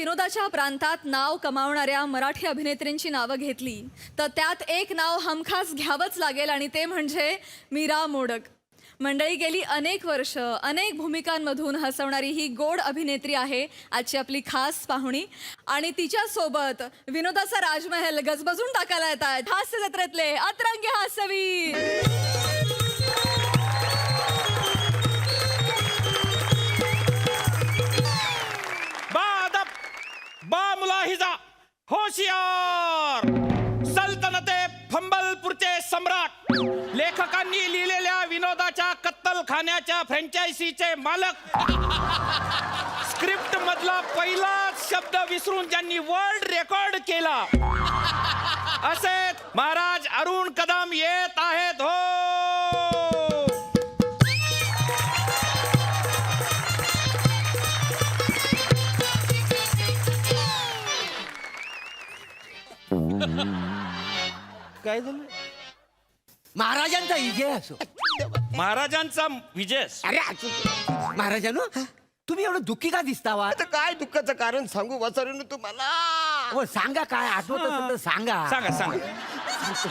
विनोदाच्या प्रांतात नाव कमावणाऱ्या मराठी अभिनेत्रींची नावं घेतली तर त्यात एक नाव हमखास घ्यावंच लागेल आणि ते म्हणजे मीरा मोडक. मंडळी, गेली अनेक वर्ष अनेक भूमिकांमधून हसवणारी ही गोड अभिनेत्री आहे आजची आपली खास पाहुणी. आणि तिच्यासोबत विनोदाचा राजमहल गजबजून टाकायला येत आहेत हास्य जत्रेतले अतरंगी हास्यवीर. बा मुलाहिजा होशियार सल्तनते फंबलपूरचे सम्राट, लेखकांनी लिहिलेल्या विनोदाच्या कत्तलखान्याच्या फ्रँचायझीचे मालक, स्क्रिप्ट मधला पहिला शब्द विसरून ज्यांनी वर्ल्ड रेकॉर्ड केला असे महाराज अरुण कदम येत आहेत. हो काय झालं? महाराजांचा विजय असो. महाराजांचा विजय. अरे महाराजांनो, तुम्ही एवढं दुःखी का दिसतावा? आता काय दुःखाचं कारण सांगू वाचारून तुम्हाला? हो सांगा, काय आठवत असेल तर सांगा. सांगा सांगा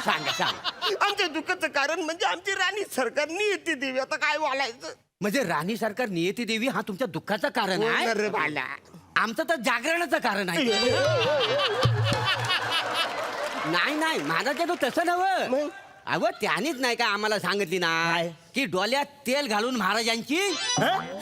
सांगा सांगा. आमच्या दुःखाचं कारण म्हणजे आमची राणी सरकारनी येते देवी. आता काय बोलायचं? म्हणजे राणी सरकार नियती देवी हा तुमच्या दुःखाचं कारण आहे? अरे बाला, आमचं तर जागरणाचं कारण आहे. नाही नाही महाराजांनो, तसं नव्हं. अव त्यानेच नाही का आम्हाला सांगितली ना की डोल्यात तेल घालून महाराजांची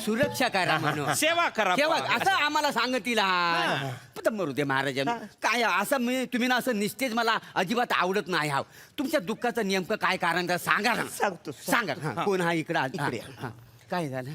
सुरक्षा करा म्हणून, सेवा करा. सेवा असं आम्हाला सांगितलं. मरू दे महाराजांनो, काय असं तुम्ही ना असं निस्तेज मला अजिबात आवडत नाही. हा तुमच्या दुःखाचं नेमकं काय कारण सांगा ना. सांगतो. सांगा. कोण हा इकडे? काय झालं?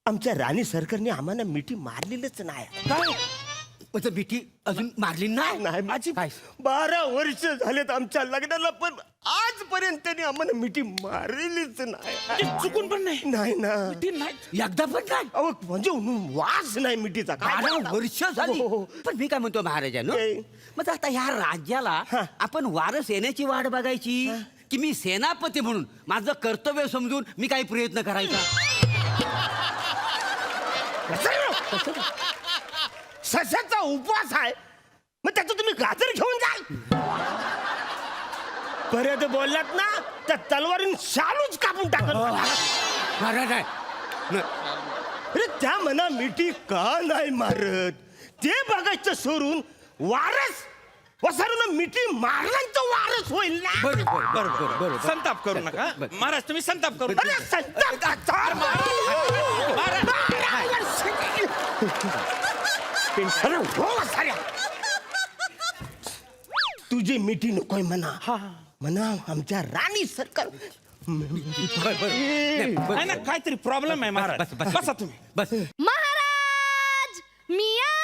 आमच्या राणी सरकारने आम्हाला मिठी मारलेलंच नाही. काय मिठी अजून मारली नाही? नाही माझी 12 वर्ष झालेत आमच्या लग्नाला, पण आजपर्यंत त्यांनी आम्हाला मिठी मारलेलीच नाही. चुकून पण नाही. नाही ना, एकदा पण नाही. अहो म्हणजे वास नाही मिठीचा. 12 वर्ष झाली. हो. पण मी काय म्हणतो महाराजांनो, मग आता ह्या राज्याला आपण वारस येण्याची वाट बघायची की मी सेनापती म्हणून माझं कर्तव्य समजून मी काही प्रयत्न करायचा? सशाचा उपवास आहे, मग त्याचं तुम्ही गाजर घेऊन जाल. परत बोललात ना तर तलवारीन शालूच कापून टाकत. महाराज अरे त्या मना मिठी का नाही मारत ते बघायचं सोडून वारस वसारून मिठी मारल्याचं वारस होईल ना. बरोबर. संताप करू नका महाराज, तुम्ही संताप करू अरे संताप तुझी मिठी नकोय म्हणा. म्हणा आमच्या राणी सरकार. काहीतरी प्रॉब्लेम आहे महाराज. बसा तुम्ही. बस. महाराज मी आले.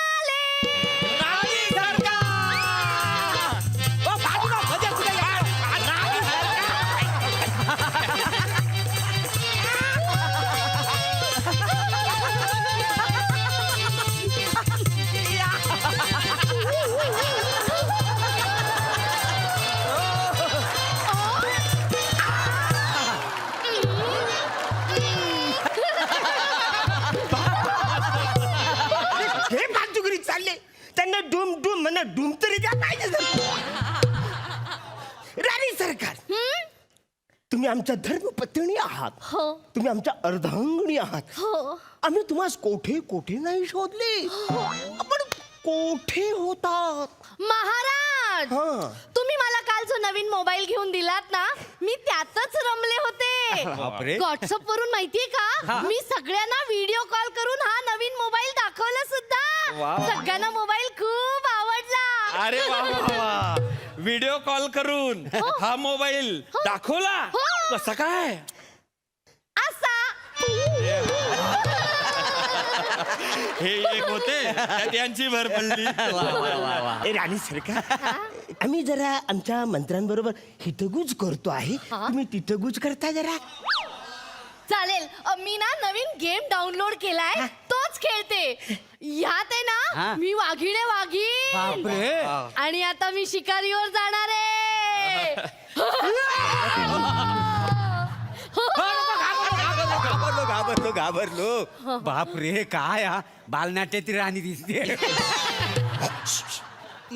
त्यांना डूम डूम म्हणा, डूम तरी द्या पाहिजे. राणी सरकार, तुम्ही आमच्या धर्मपत्नी आहात. हो. तुम्ही आमच्या अर्धांगिनी आहात. हो. आम्ही तुम्हाला कोठे कोठे नाही शोधले. आपण कोठे होतात महाराज, तुम्ही मला काल जो नवीन मोबाईल घेऊन दिलात ना, मी त्यातच रमले होते. व्हॉट्सअप वरून माहितीये का, मी सगळ्यांना व्हिडिओ कॉल करून हा नवीन मोबाईल दाखवला सुद्धा. सगळ्यांना मोबाईल खूप आवडला. अरे वा, व्हिडिओ कॉल करून हा मोबाईल दाखवला. कसं काय? असा हे एक होते त्यात यांची भर पडली. राणी सरकार, आम्ही जरा आमच्या मंत्र्यांबरोबर हितगुज करतो आहे. तुम्ही तिथगुज करता जरा. चालेल. मी ना नवीन गेम डाउनलोड केलाय, तोच खेळते. यात आहे ना मी वाघिणे वाघीण, आणि आता मी शिकारीवर जाणार आहे. तो घाबरलो बाप रे काय हा बालनाट्याची राणी दिसते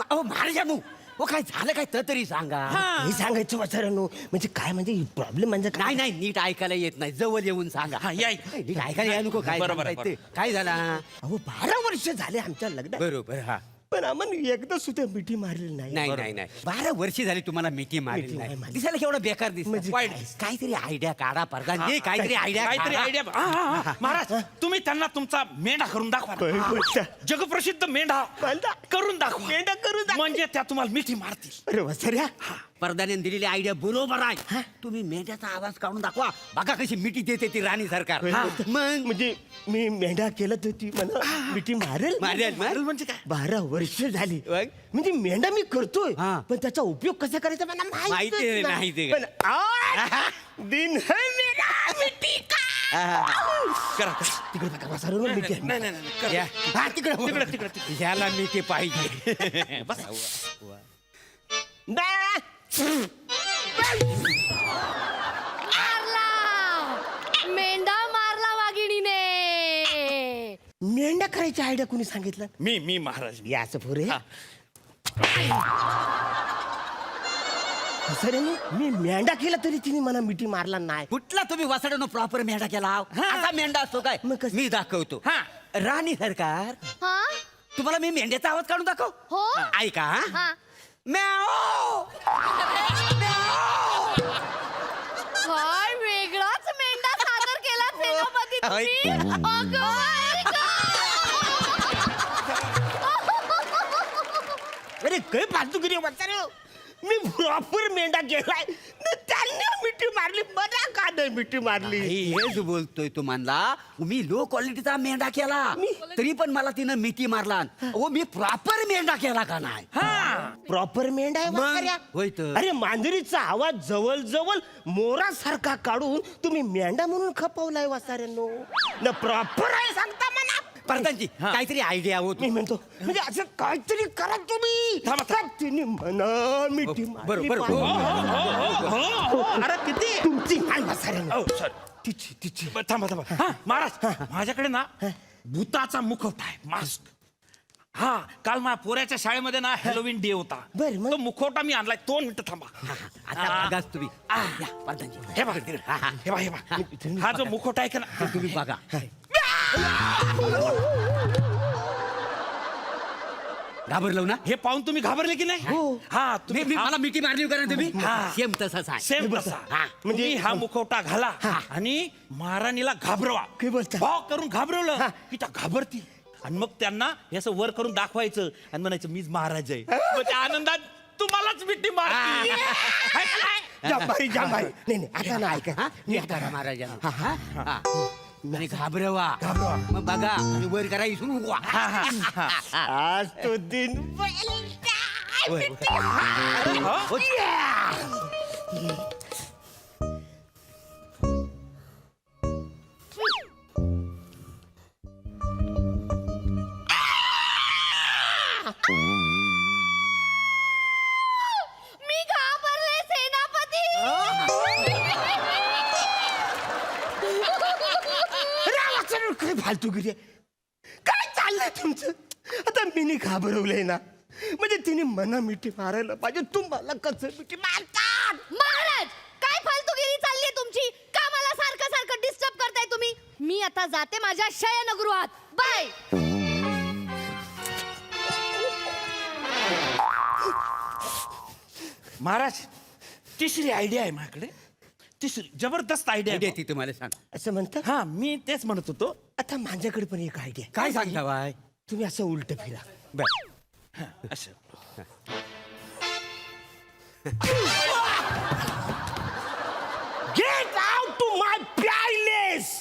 अहो महाराजानू हो काय झालं काय तर तरी सांगा हे सांगायचं वाचारांनो म्हणजे काय म्हणजे प्रॉब्लेम म्हणजे काय नाही नाही नीट ऐकायला येत नाही जवळ येऊन सांगा हा, या. नीट ऐकायला या नको काय बरोबर, सांगताय ते. काय झाला अहो 12 वर्ष झाले आमच्या लग्नात बरोबर हा पण आम्हाला एकदा सुद्धा मिठी मारलेली नाही नाही नाही नाही 12 वर्षी झाली तुम्हाला मिठी मारली मिठी नाही नाही मारली. दिसायला केवढं बेकार दिसत म्हणजे वाईट काय? काहीतरी आयडिया काढा प्रधानजी काहीतरी आयडिया काहीतरी आयडिया महाराज तुम्ही त्यांना तुमचा मेंढा करून दाखवा बरोबर. जगप्रसिद्ध मेंढा मेंढा? करून दाखवा मेंढा करून दाखवा. म्हणजे त्या तुम्हाला मिठी मारतील अरे वसर्या प्रधानाने दिलेली आयडिया बरोबर आहे तुम्ही मेंढ्याचा आवाज काढून दाखवा बघा कशी मिठी देते ती राणी सरकार मग म्हणजे मी मेंढा केलं तर ती मला मिठी मारेल मारेल म्हणजे काय 12 वर्ष झाली मग? म्हणजे मेंढा मी करतोय हा. पण त्याचा उपयोग कसा करायचा मला माहिती नाही ते. पण आज दिन है मेरा मिठी का करा तिकडे बघा वसारून मिठी आहे. नाही नाही नाही करा. या. हा, तिकडे तिकडे, तिकडे. ह्याला मिठी पाहिजे बस बा- मारला मेंढा मारला वाघिणीने मेंढा करायची आयडिया कोणी सांगितलं मी महाराज या असं पुरे हा. सर मी मेंढा केला तरी तिने मला मिठी मारला नाही कुठला तुम्ही वासडनो प्रॉपर मेंढा केला असा मेंढा असतो काय मग कसं? मी दाखवतो हा. राणी सरकार हा तुम्हाला मी मेंढ्याचा आवाज काढून दाखव हो ऐका हा? हा म्याओ! काय वेगळाच मेंढा सादर केला सेनापती तुम्ही अगं my God! अरे काय फालतूगिरी वाचारे मी प्रॉपर मेंढा केलाय न त्यांनी मिठी मारली मला का नाही मिठी मारली हेच बोलतोय तुम्हाला मी लो क्वालिटीचा मेंढा केला तरी पण मला तिनं मिठी मारला हो मी प्रॉपर मेंढा केला का नाही प्रॉपर मेंढा आहे मग? वाचाऱ्या. होय तर. अरे मांजरीचा आवाज जवळ जवळ मोरासारखा काढून तुम्ही मेंढा म्हणून खपवलाय वासाऱ्यांनो न प्रॉपर आहे सांगता मला प्रधानजी काहीतरी आयडिया होत मी म्हणतो म्हणजे असं काहीतरी करा तुम्ही थांबा, का तिने म्हणा मिठी मारली बरोबर. पाहिजे. अरे किती तुमची नाही वासाऱ्यांनो सर तिची तिची थांबा थांबा हा महाराज माझ्याकडे ना भूताचा मुखवटा आहे मास्क हा काल माझ्या पोऱ्याच्या शाळेमध्ये ना हॅलोविन डे होता बरं, मग? तो मुखवटा मी आणलाय 2 मिनिटं थांबा आता बघाच तुम्ही या, प्रधानजी हे बघा तिकडे. हे बघा हा जो मुखवटा आहे का ना तुम्ही बघा घाबरलो ना हे पाहून तुम्ही घाबरले की नाही हा तुम्ही मला मिठी मारली का ना तुम्ही हा. सेम तसाच आहे सेम तसा म्हणजे म्हणजे हा मुखवटा घाला आणि महाराणीला घाबरवा काय बोलता? भाव करून घाबरवलं की त्या घाबरतील आणि मग त्यांना हे असं वर करून दाखवायचं आणि म्हणायचं मीच महाराज आहे मग त्या आनंदात तुम्हालाच मिठी मारतील हाय का नाही? जांभारी जांभारी नाही नाही आता ना ऐका हा? नीट करा महाराजांना हा. आणि घाबरवा मग बघा आणि वर करा इथून उगवा आज तो दिन मी घाबरले सेनापती काय फालतूगिरी आहे? काय चाललंय तुमचं आता मीनी घाबरवलंय ना म्हणजे तिने मना मिठी मारायला पाहिजे तुम्हाला कसं मिठी मारतात महाराज काय फालतूगिरी चालली तुमची का मला सारखं सारखं डिस्टर्ब करताय तुम्ही मी आता जाते माझ्या शयनगृहात बाय महाराज तिसरी आयडिया आहे माझ्याकडे तिसरी जबरदस्त आयडिया आयडिया आहे ती तुम्हाला सांग असं म्हणतात हा मी तेच म्हणत होतो आता माझ्याकडे पण एक आयडिया काय सांगता बाय तुम्ही असं उलट फिरा बर असं get out to my palace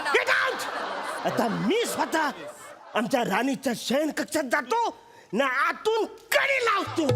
get out आता मी स्वतः आमच्या राणीच्या शयन कक्षात जातो ना आतून कडी लावतो